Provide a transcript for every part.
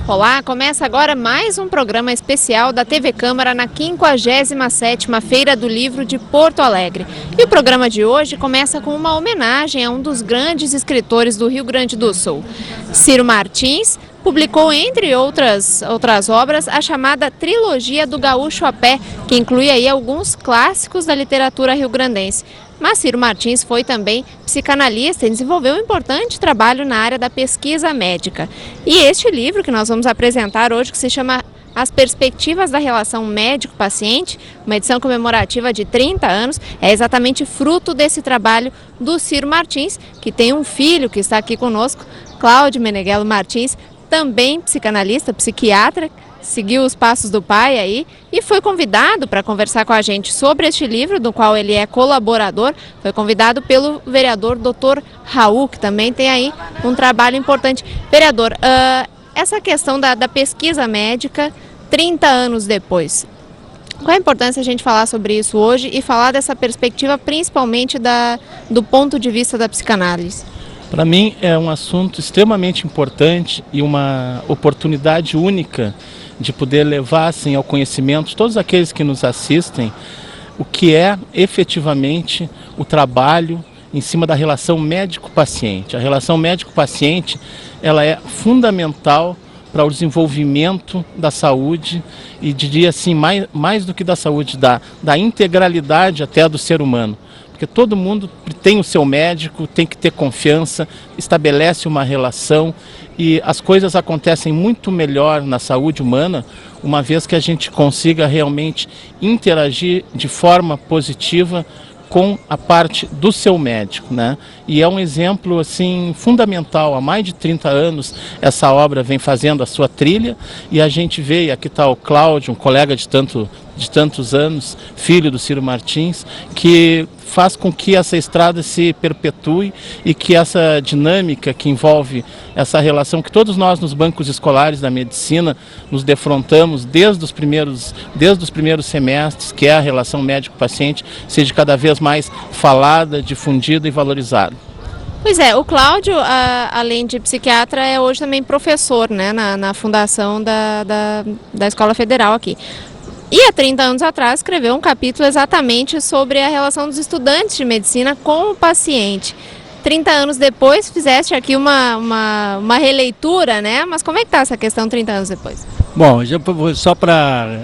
Olá, começa agora mais um programa especial da TV Câmara na 57ª Feira do Livro de Porto Alegre. E o programa de hoje começa com uma homenagem a um dos grandes escritores do Rio Grande do Sul. Ciro Martins publicou, entre outras obras, a chamada Trilogia do Gaúcho a Pé, que inclui aí alguns clássicos da literatura rio-grandense. Mas Ciro Martins foi também psicanalista e desenvolveu um importante trabalho na área da pesquisa médica. E este livro que nós vamos apresentar hoje, que se chama As Perspectivas da Relação Médico-Paciente, uma edição comemorativa de 30 anos, é exatamente fruto desse trabalho do Ciro Martins, que tem um filho que está aqui conosco, Cláudio Meneghello Martins, também psicanalista, psiquiatra, seguiu os passos do pai aí e foi convidado para conversar com a gente sobre este livro, do qual ele é colaborador. Foi convidado pelo vereador Dr. Raul, que também tem aí um trabalho importante. Vereador, essa questão da pesquisa médica 30 anos depois, qual é a importância a gente falar sobre isso hoje e falar dessa perspectiva principalmente do ponto de vista da psicanálise? Para mim é um assunto extremamente importante e uma oportunidade única de poder levar assim, ao conhecimento de todos aqueles que nos assistem o que é efetivamente o trabalho em cima da relação médico-paciente. A relação médico-paciente ela é fundamental para o desenvolvimento da saúde e diria assim, mais do que da saúde, da integralidade até do ser humano. Porque todo mundo tem o seu médico, tem que ter confiança, estabelece uma relação e as coisas acontecem muito melhor na saúde humana, uma vez que a gente consiga realmente interagir de forma positiva com a parte do seu médico, né? E é um exemplo assim fundamental. Há mais de 30 anos essa obra vem fazendo a sua trilha e a gente vê, aqui está o Cláudio, um colega de tantos anos, filho do Ciro Martins, que faz com que essa estrada se perpetue e que essa dinâmica que envolve essa relação que todos nós nos bancos escolares da medicina nos defrontamos desde os primeiros semestres, que é a relação médico-paciente, seja cada vez mais falada, difundida e valorizada. Pois é, o Cláudio, além de psiquiatra, é hoje também professor, né, na fundação da Escola Federal aqui. E há 30 anos atrás escreveu um capítulo exatamente sobre a relação dos estudantes de medicina com o paciente. 30 anos depois fizeste aqui uma releitura, né? Mas como é que está essa questão 30 anos depois? Bom, só para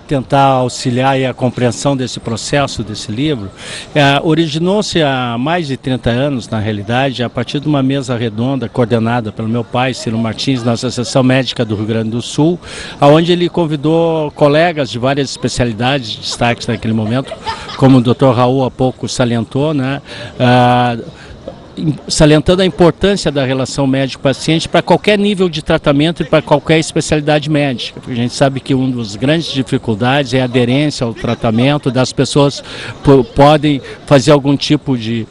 tentar auxiliar a compreensão desse processo, desse livro, originou-se há mais de 30 anos, na realidade, a partir de uma mesa redonda coordenada pelo meu pai, Ciro Martins, na Associação Médica do Rio Grande do Sul, onde ele convidou colegas de várias especialidades de destaque naquele momento, como o Dr. Raul há pouco salientou, né? Salientando a importância da relação médico-paciente para qualquer nível de tratamento e para qualquer especialidade médica. Porque a gente sabe que uma das grandes dificuldades é a aderência ao tratamento, das pessoas podem fazer algum tipo de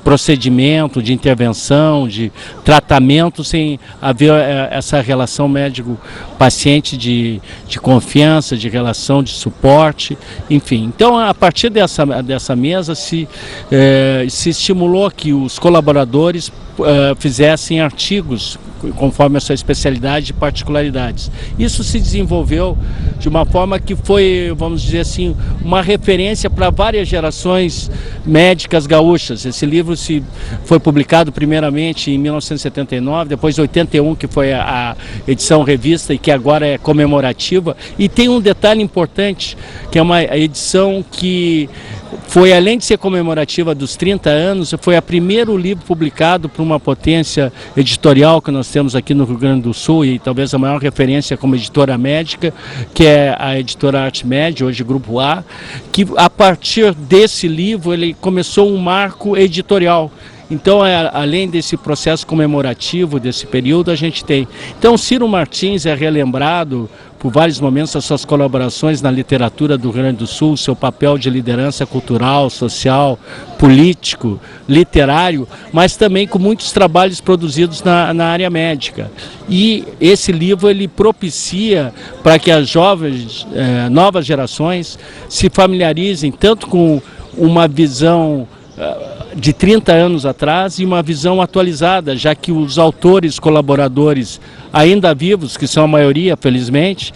procedimento, de intervenção, de tratamento sem haver essa relação médico-paciente de confiança, de relação de suporte, enfim. Então, a partir dessa mesa se estimulou que os colaboradores fizessem artigos conforme a sua especialidade e particularidades. Isso se desenvolveu de uma forma que foi, vamos dizer assim, uma referência para várias gerações médicas gaúchas. Esse livro foi publicado primeiramente em 1979, depois em 81, que foi a edição revista e que agora é comemorativa. E tem um detalhe importante, que é uma edição que foi, além de ser comemorativa dos 30 anos, foi o primeiro livro publicado por uma potência editorial que nós temos aqui no Rio Grande do Sul e talvez a maior referência como editora médica, que é a editora ArtMed, hoje Grupo A, que a partir desse livro ele começou um marco editorial. Então, além desse processo comemorativo desse período, a gente tem. Então, Ciro Martins é relembrado por vários momentos as suas colaborações na literatura do Rio Grande do Sul, seu papel de liderança cultural, social, político, literário, mas também com muitos trabalhos produzidos na área médica. E esse livro ele propicia para que as novas gerações se familiarizem tanto com uma visão de 30 anos atrás e uma visão atualizada, já que os autores colaboradores ainda vivos, que são a maioria, felizmente,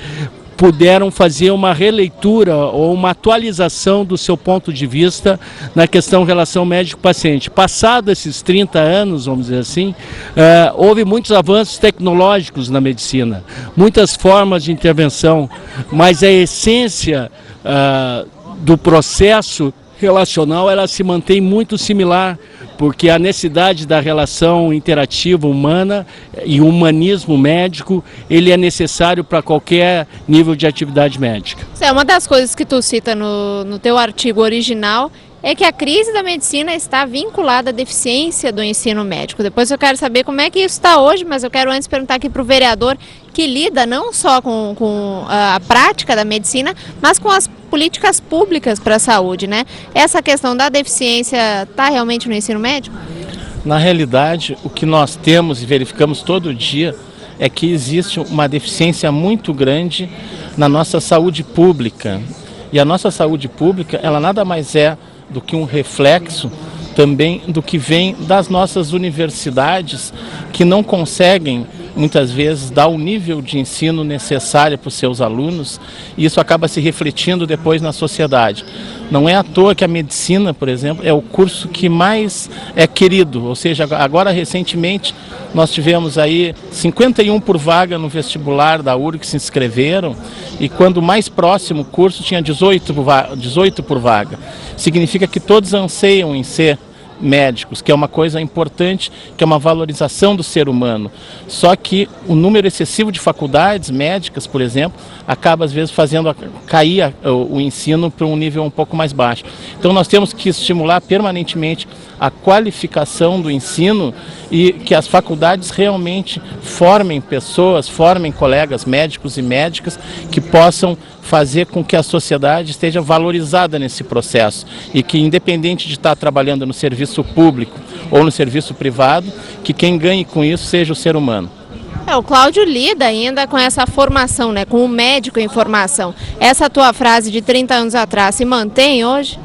puderam fazer uma releitura ou uma atualização do seu ponto de vista na questão relação médico-paciente. Passado esses 30 anos, vamos dizer assim, houve muitos avanços tecnológicos na medicina, muitas formas de intervenção, mas a essência do processo relacional ela se mantém muito similar, porque a necessidade da relação interativa humana e o humanismo médico, ele é necessário para qualquer nível de atividade médica. Uma das coisas que tu cita no teu artigo original é que a crise da medicina está vinculada à deficiência do ensino médico. Depois eu quero saber como é que isso está hoje, mas eu quero antes perguntar aqui para o vereador que lida não só com a prática da medicina, mas com as políticas públicas para a saúde, né? Essa questão da deficiência está realmente no ensino médico? Na realidade, o que nós temos e verificamos todo dia é que existe uma deficiência muito grande na nossa saúde pública. E a nossa saúde pública, ela nada mais é do que um reflexo também do que vem das nossas universidades, que não conseguem muitas vezes dar o nível de ensino necessário para os seus alunos, e isso acaba se refletindo depois na sociedade. Não é à toa que a medicina, por exemplo, é o curso que mais é querido, ou seja, agora recentemente nós tivemos aí 51 por vaga no vestibular da URG que se inscreveram, e quando o mais próximo curso tinha 18 por vaga. Significa que todos anseiam em ser médicos, que é uma coisa importante, que é uma valorização do ser humano. Só que o número excessivo de faculdades médicas, por exemplo, acaba às vezes fazendo cair o ensino para um nível um pouco mais baixo. Então nós temos que estimular permanentemente a qualificação do ensino e que as faculdades realmente formem pessoas, formem colegas médicos e médicas que possam fazer com que a sociedade esteja valorizada nesse processo e que, independente de estar trabalhando no serviço público ou no serviço privado, que quem ganhe com isso seja o ser humano. O Cláudio lida ainda com essa formação, né, com o médico em formação. Essa tua frase de 30 anos atrás se mantém hoje?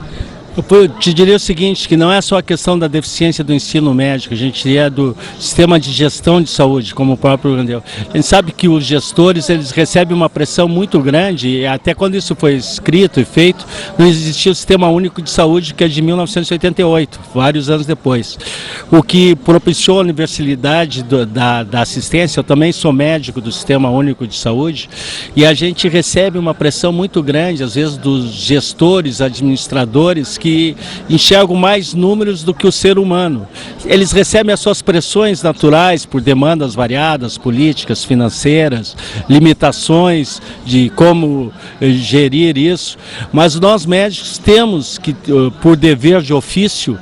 Eu te diria o seguinte, que não é só a questão da deficiência do ensino médico, a gente é do sistema de gestão de saúde, como o próprio Randel. A gente sabe que os gestores, eles recebem uma pressão muito grande, e até quando isso foi escrito e feito, não existia o Sistema Único de Saúde, que é de 1988, vários anos depois. O que propiciou a universalidade da assistência, eu também sou médico do Sistema Único de Saúde, e a gente recebe uma pressão muito grande, às vezes dos gestores, administradores, que enxergam mais números do que o ser humano. Eles recebem as suas pressões naturais por demandas variadas, políticas, financeiras, limitações de como gerir isso, mas nós médicos temos que, por dever de ofício,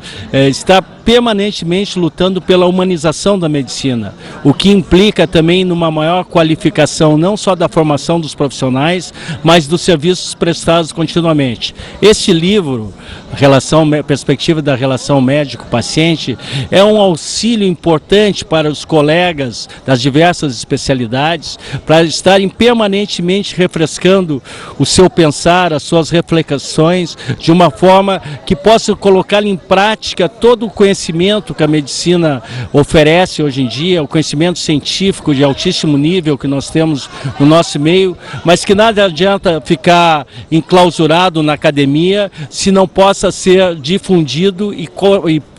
estar permanentemente lutando pela humanização da medicina, o que implica também numa maior qualificação não só da formação dos profissionais, mas dos serviços prestados continuamente. Este livro, Perspectiva da Relação Médico-Paciente, é um auxílio importante para os colegas das diversas especialidades, para estarem permanentemente refrescando o seu pensar, as suas reflexões, de uma forma que possa colocar em prática todo o conhecimento que a medicina oferece hoje em dia, o conhecimento científico de altíssimo nível que nós temos no nosso meio, mas que nada adianta ficar enclausurado na academia se não possa ser difundido e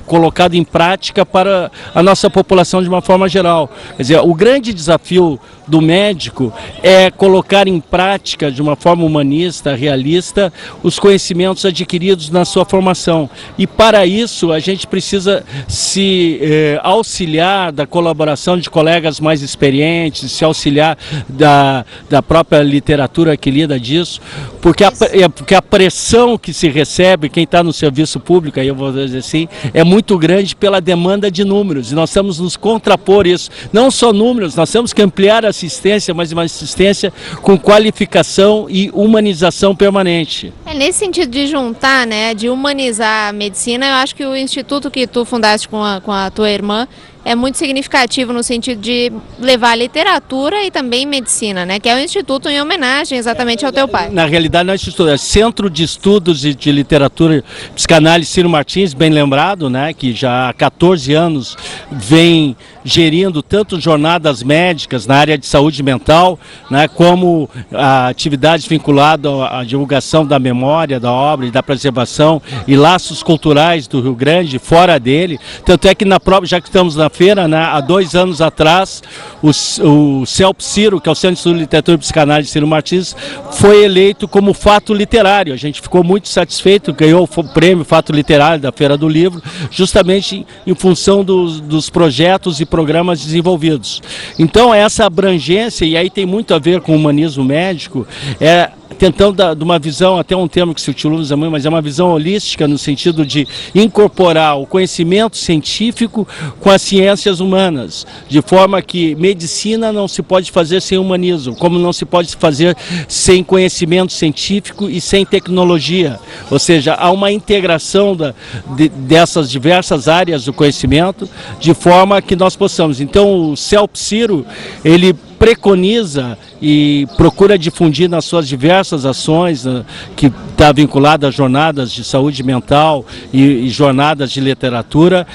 colocado em prática para a nossa população de uma forma geral. Quer dizer, o grande desafio do médico é colocar em prática de uma forma humanista, realista, os conhecimentos adquiridos na sua formação. E para isso a gente precisa se auxiliar da colaboração de colegas mais experientes, se auxiliar da própria literatura que lida disso, porque a pressão que se recebe, quem está no serviço público, aí eu vou dizer assim, é muito grande pela demanda de números, e nós temos nos contrapor isso. Não só números, nós temos que ampliar a assistência, mas uma assistência com qualificação e humanização permanente. Nesse sentido de juntar, né, de humanizar a medicina, eu acho que o instituto que tu fundaste com a tua irmã é muito significativo no sentido de levar literatura e também medicina, né? Que é o Instituto em homenagem exatamente ao teu pai. Na realidade, nós estudamos Centro de Estudos de Literatura e Psicanálise Ciro Martins, bem lembrado, né? Que já há 14 anos vem gerindo tanto jornadas médicas na área de saúde mental, né, como atividades vinculadas à divulgação da memória, da obra e da preservação e laços culturais do Rio Grande, fora dele. Tanto é que na própria, já que estamos na feira, né, há 2 anos atrás, o CELP Ciro, que é o Centro de Estudo de Literatura e Psicanálise Ciro Martins, foi eleito como fato literário. A gente ficou muito satisfeito, ganhou o prêmio Fato Literário da Feira do Livro, justamente em função dos projetos e programas desenvolvidos. Então essa abrangência, e aí tem muito a ver com o humanismo médico, tentando de uma visão, até um termo que se utiliza muito, mas é uma visão holística no sentido de incorporar o conhecimento científico com as ciências humanas, de forma que medicina não se pode fazer sem humanismo, como não se pode fazer sem conhecimento científico e sem tecnologia. Ou seja, há uma integração dessas diversas áreas do conhecimento, de forma que nós possamos. Então o CELP Ciro, ele preconiza e procura difundir nas suas diversas ações, que está vinculada a jornadas de saúde mental e jornadas de literatura,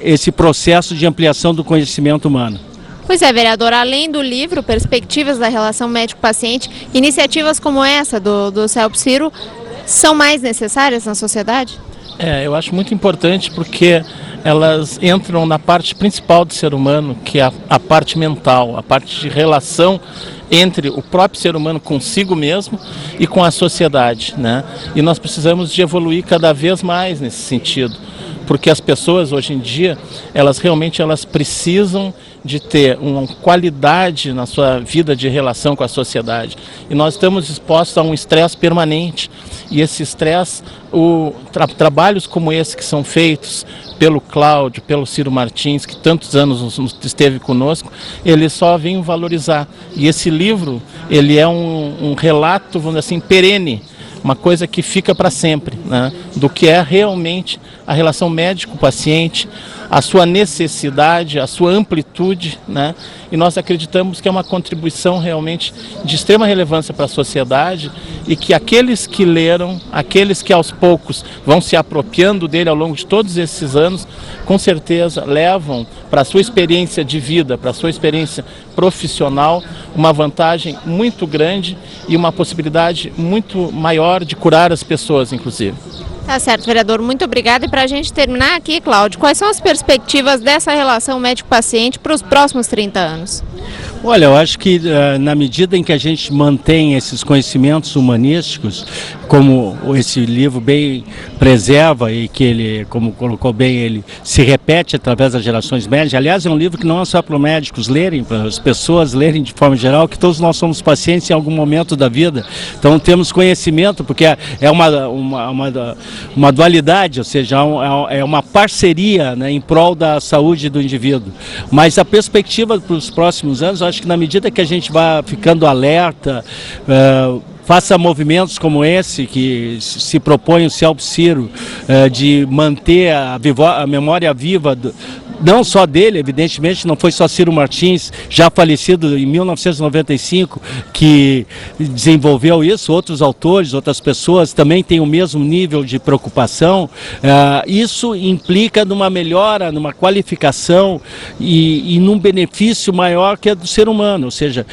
esse processo de ampliação do conhecimento humano. Pois é, vereador, além do livro Perspectivas da Relação Médico-Paciente, iniciativas como essa do CELP Ciro são mais necessárias na sociedade? Eu acho muito importante porque elas entram na parte principal do ser humano, que é a parte mental, a parte de relação entre o próprio ser humano consigo mesmo e com a sociedade, né? E nós precisamos de evoluir cada vez mais nesse sentido, porque as pessoas hoje em dia, elas precisam de ter uma qualidade na sua vida de relação com a sociedade. E nós estamos expostos a um estresse permanente. E esse estresse, trabalhos como esse que são feitos pelo Cláudio, pelo Ciro Martins, que tantos anos esteve conosco, ele só vem valorizar. E esse livro, ele é um relato, vamos dizer assim, perene, uma coisa que fica para sempre, né, do que é realmente a relação médico-paciente, a sua necessidade, a sua amplitude, né? E nós acreditamos que é uma contribuição realmente de extrema relevância para a sociedade e que aqueles que leram, aqueles que aos poucos vão se apropriando dele ao longo de todos esses anos, com certeza levam para a sua experiência de vida, para a sua experiência profissional, uma vantagem muito grande e uma possibilidade muito maior de curar as pessoas, inclusive. Tá certo, vereador, muito obrigada. E para a gente terminar aqui, Cláudio, quais são as perspectivas dessa relação médico-paciente para os próximos 30 anos? Olha, eu acho que na medida em que a gente mantém esses conhecimentos humanísticos, como esse livro bem preserva e que ele, como colocou bem, ele se repete através das gerações médicas. Aliás, é um livro que não é só para os médicos lerem, para as pessoas lerem de forma geral, que todos nós somos pacientes em algum momento da vida. Então temos conhecimento, porque é uma dualidade, ou seja, é uma parceria, né, em prol da saúde do indivíduo. Mas a perspectiva para os próximos anos, eu acho que na medida que a gente vai ficando alerta, faça movimentos como esse que se propõe o CELP Ciro, de manter a memória viva não só dele, evidentemente, não foi só Ciro Martins, já falecido em 1995, que desenvolveu isso, outros autores, outras pessoas também têm o mesmo nível de preocupação. Isso implica numa melhora, numa qualificação e num benefício maior que é do ser humano, ou seja,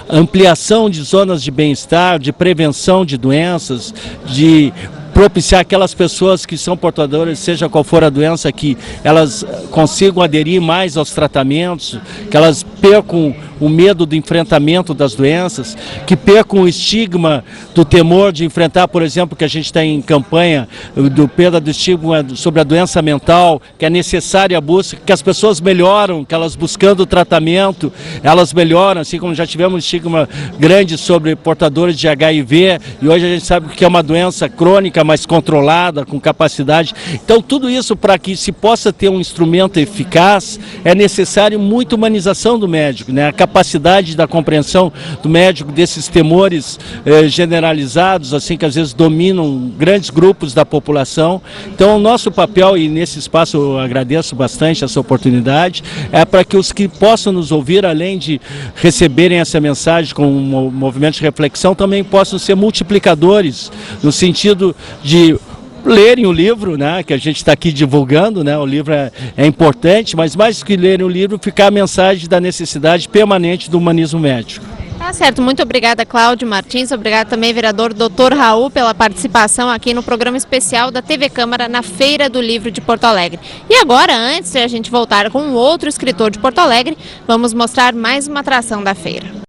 ampliação de zonas de bem-estar, de prevenção de doenças, de propiciar aquelas pessoas que são portadoras, seja qual for a doença, que elas consigam aderir mais aos tratamentos, que elas percam o medo do enfrentamento das doenças, que percam o estigma do temor de enfrentar, por exemplo, que a gente está em campanha do perda do estigma sobre a doença mental, que é necessária a busca, que as pessoas melhoram, que elas buscando tratamento, elas melhoram, assim como já tivemos estigma grande sobre portadores de HIV, e hoje a gente sabe que é uma doença crônica, médica mais controlada, com capacidade. Então tudo isso, para que se possa ter um instrumento eficaz, é necessário muita humanização do médico, né? A capacidade da compreensão do médico desses temores generalizados, assim, que às vezes dominam grandes grupos da população. Então o nosso papel, e nesse espaço eu agradeço bastante essa oportunidade, é para que os que possam nos ouvir, além de receberem essa mensagem com um movimento de reflexão, também possam ser multiplicadores, no sentido de lerem o livro, né, que a gente está aqui divulgando, né, o livro é importante, mas mais do que lerem o livro, ficar a mensagem da necessidade permanente do humanismo médico. Tá certo, muito obrigada, Cláudio Martins, obrigado também, vereador Dr. Raul, pela participação aqui no programa especial da TV Câmara na Feira do Livro de Porto Alegre. E agora, antes de a gente voltar com um outro escritor de Porto Alegre, vamos mostrar mais uma atração da feira.